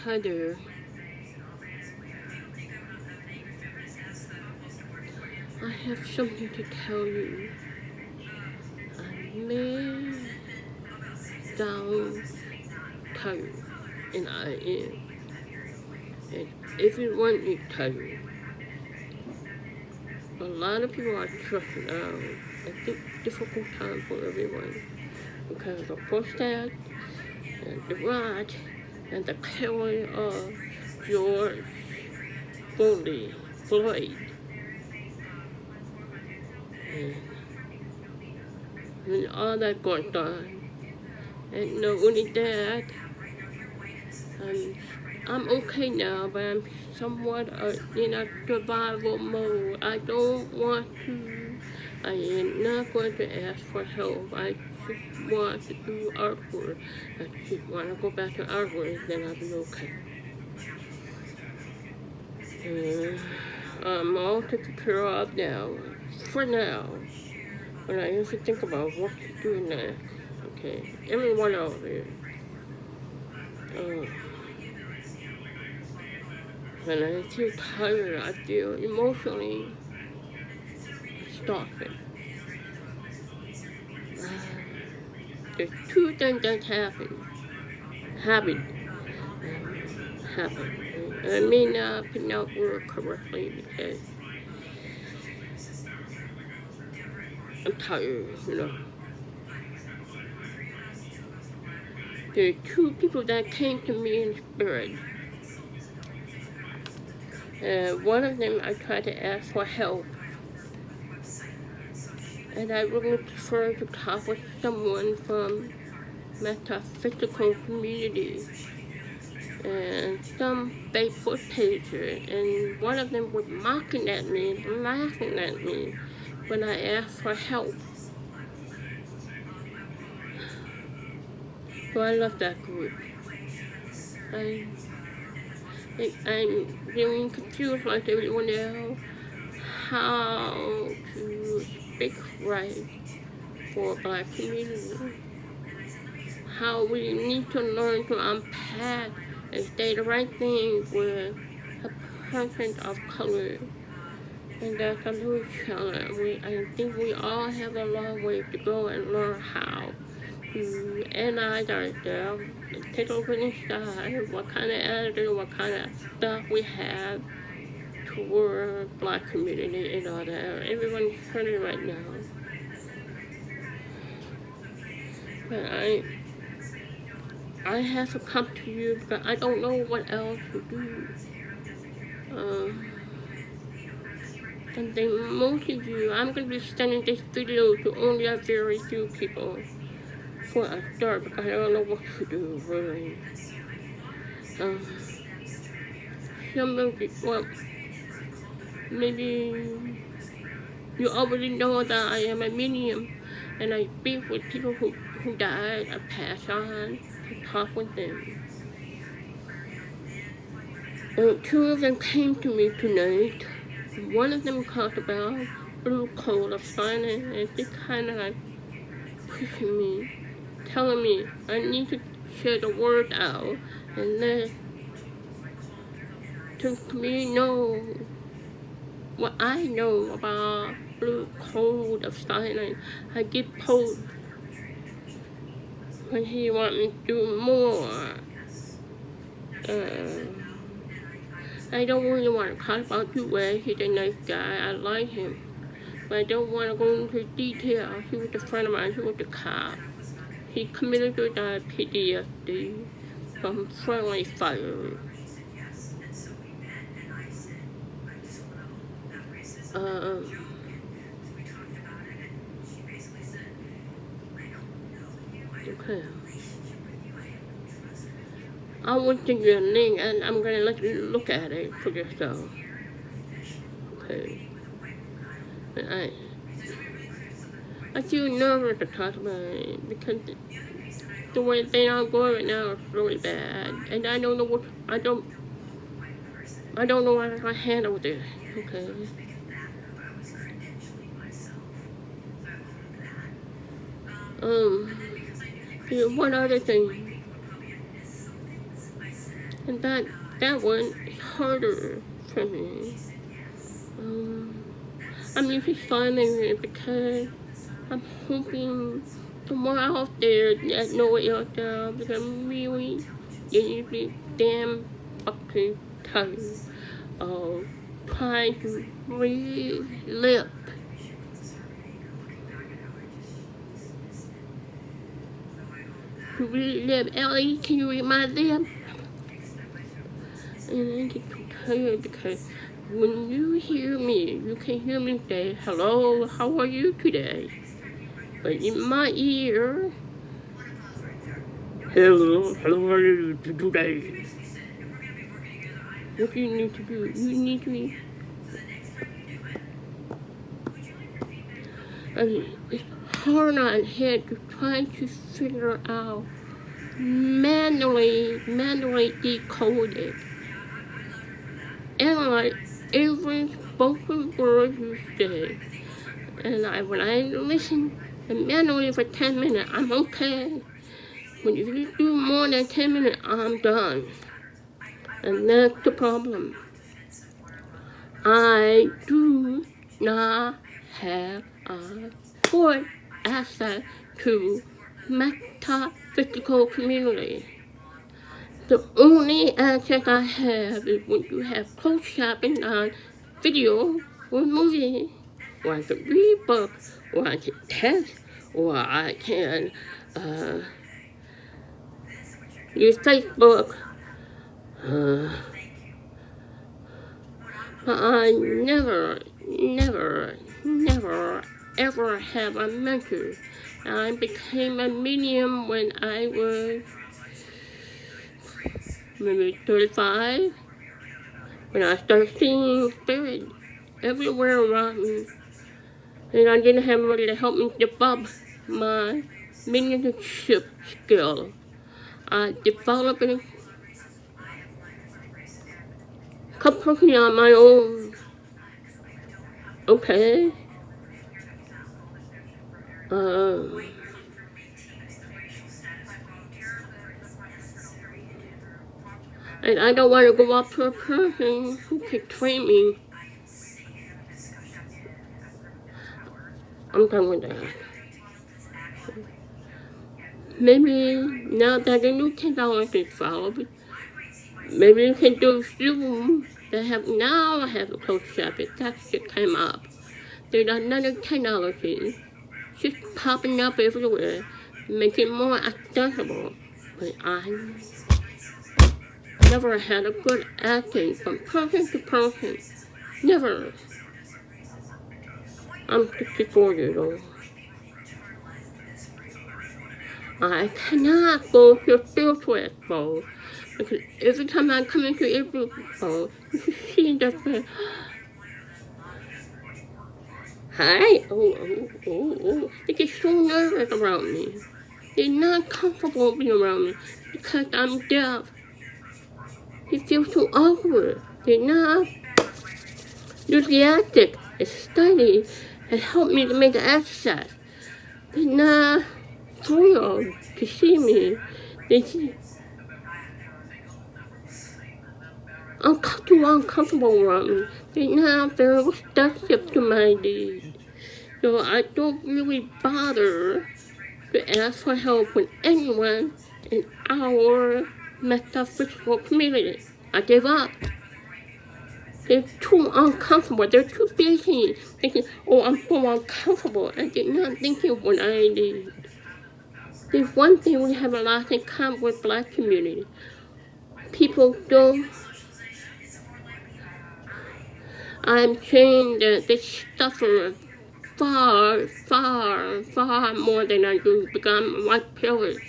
Heather, I have something to tell you. I may sound tired, and I am. And everyone is tired. A lot of people are stressing out. I think difficult time for everyone because of protest and the riot and the killing of George Floyd. And when all that got done, and not only that, um, I'm okay now, but I'm somewhat in a survival mode. I don't want to, I am not going to ask for help. I just want to do artwork. I just want to go back to artwork, then I'll be okay. I'm all taken care of now, for now. But I have to think about what to do next. Okay, everyone out there. When I feel tired, I feel emotionally exhausted. There's two things that happen. Happen. I may not pronounce word correctly because I'm tired, There are two people that came to me in spirit. One of them I tried to ask for help. And I really prefer to talk with someone from metaphysical community and some Facebook pages, and one of them was mocking at me and laughing at me when I asked for help. So I love that group. I'm feeling confused like everyone else how to speak right for Black community. How we need to learn to unpack and say the right thing with a person of color. And that's a little challenge. I think we all have a long way to go and learn how to analyze ourselves and take a look inside what kind of attitude, what kind of stuff we have toward Black community and all that. Everyone's hurting right now. But I have to come to you because I don't know what else to do. And then most of you, I'm going to be sending this video to only a very few people for a start because I don't know what to do, really. Some of you, well, maybe you already know that I am a medium and I speak with people who died. I pass on to talk with them. Two of them came to me tonight. One of them talked about blue code of silence, and they kind of like pushing me, telling me I need to share the word out and let the community know what I know about blue code of silence. I get posts when he wants me to do more. I don't really want to talk about Duet. He's a nice guy. I like him. But I don't want to go into detail. He was a friend of mine. He was a cop. He committed suicide PTSD from friendly fire. Okay. I will send you a link and I'm going to let you look at it for yourself. Okay. I feel nervous to talk about it because the way they are going right now is really bad. And I don't know what, I don't know how to handle this. Okay. One other thing. And that one is harder for me. I'm usually finding it because I'm hoping someone out there that know it out there, because I'm really genuinely damn fucking tired of trying to relive. To relive. Ellie, can you read my them? And I get too tired because when you hear me, you can hear me say, hello, how are you today? But in my ear, hello, how are you today? What do you need to do? You need to... I mean, it's hard on my head to try to figure out, manually decode it. Analyze every spoken word you say. And when I listen manually for 10 minutes, I'm okay. When you do more than 10 minutes, I'm done. And that's the problem. I do not have a good access to metaphysical community. The only access I have is when you have close shopping on video or movie, or I can read books, or I can text, or I can use Facebook. But I never, ever have a mentor. I became a medium when I was maybe 35. When I started seeing spirit everywhere around me. And I didn't have anybody to help me develop my mediumship skill. I developed it completely on my own. Okay. And I don't want to go up to a person who can train me. I'm done with that. Maybe now that the new technology is developed, maybe you can do Zoom that have a closed shopping. That shit came up. There's another technology just popping up everywhere, making it more accessible. But I never had a good acting from person to person. Never. I'm 64 years old. I cannot go to a spiritual expo because every time I come into a spiritual expo, you see that hi, they get so nervous around me. They're not comfortable being around me because I'm deaf. They feel so awkward. They're not enthusiastic. A study has helped me to make an exercise. They're not thrilled to see me. I'm too uncomfortable around me. They're not very receptive to my needs. So I don't really bother to ask for help with anyone in our metaphysical community. I give up. They're too uncomfortable. They're too busy thinking, oh, I'm so uncomfortable. And they're not thinking what I need. There's one thing we have a lot in common with Black community. People don't. I'm saying that they suffer far more than I do because I'm a white privilege.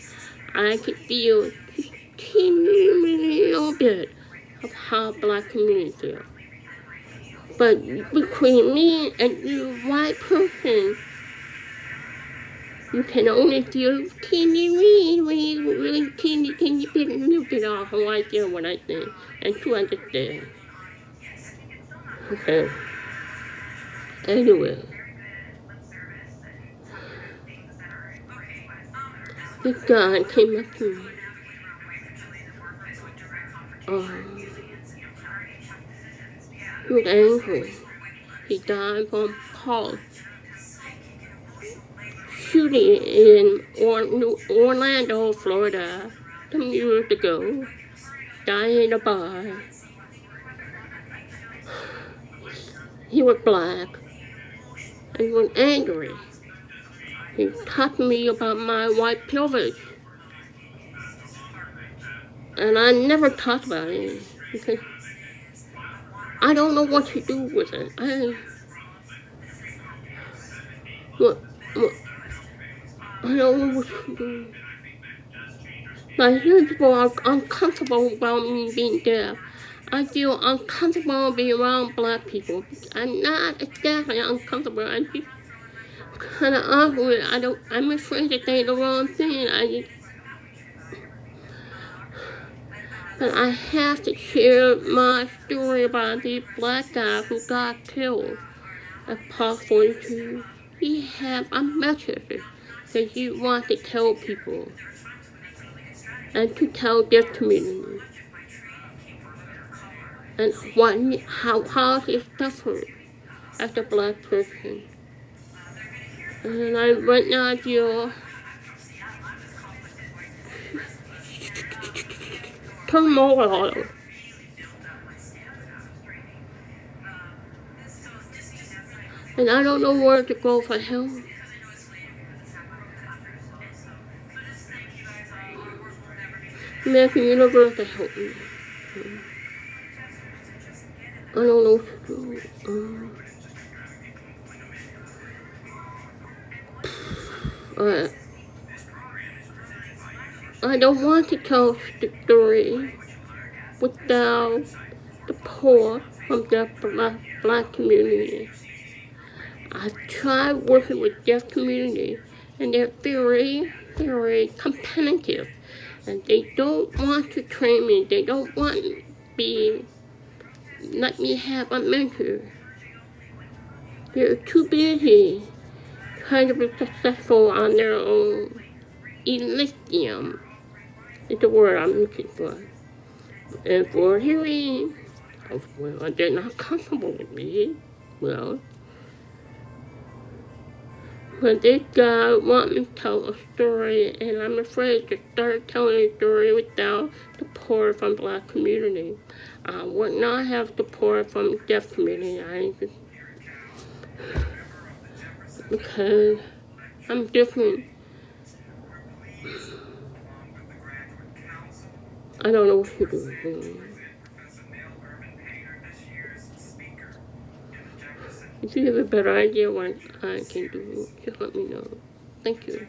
I can feel just a teeny little bit of how Black community feel. But between me and you white person, you can only feel really teeny bit, a little bit of how I feel when I think and to understand. Okay. Anyway. This guy came up to me. he was angry. He died from Paul shooting in Orlando, Florida, some years ago. Died in a bar. He was black. He was angry. He talked to me about my white privilege. And I never talked about it because I don't know what to do with it. I don't know what to do. I hear people are uncomfortable about me being deaf. I feel uncomfortable being around black people. I'm not exactly uncomfortable. I feel kind of awkward. I'm afraid to say the wrong thing. But I have to share my story about the black guy who got killed at Park 42. He had a message that he wanted to tell people and to tell their community and how he suffered as a black person. And I right now feel turmoil. And I don't know where to go for help. American Universe to help me. I don't know what to do. I don't want to tell the story without the support from the black community. I tried working with deaf community, and they're very, very competitive, and they don't want to train me. They don't want to let me have a mentor. They're too busy trying to be successful on their own. Elysium is the word I'm looking for. And for hearing, well, they're not comfortable with me. Well, but this guy wants me to tell a story, and I'm afraid to start telling a story without support from the black community. I would not have support from the deaf community. Because I'm different. I don't know what to do. If you have a better idea what I can do, just let me know. Thank you.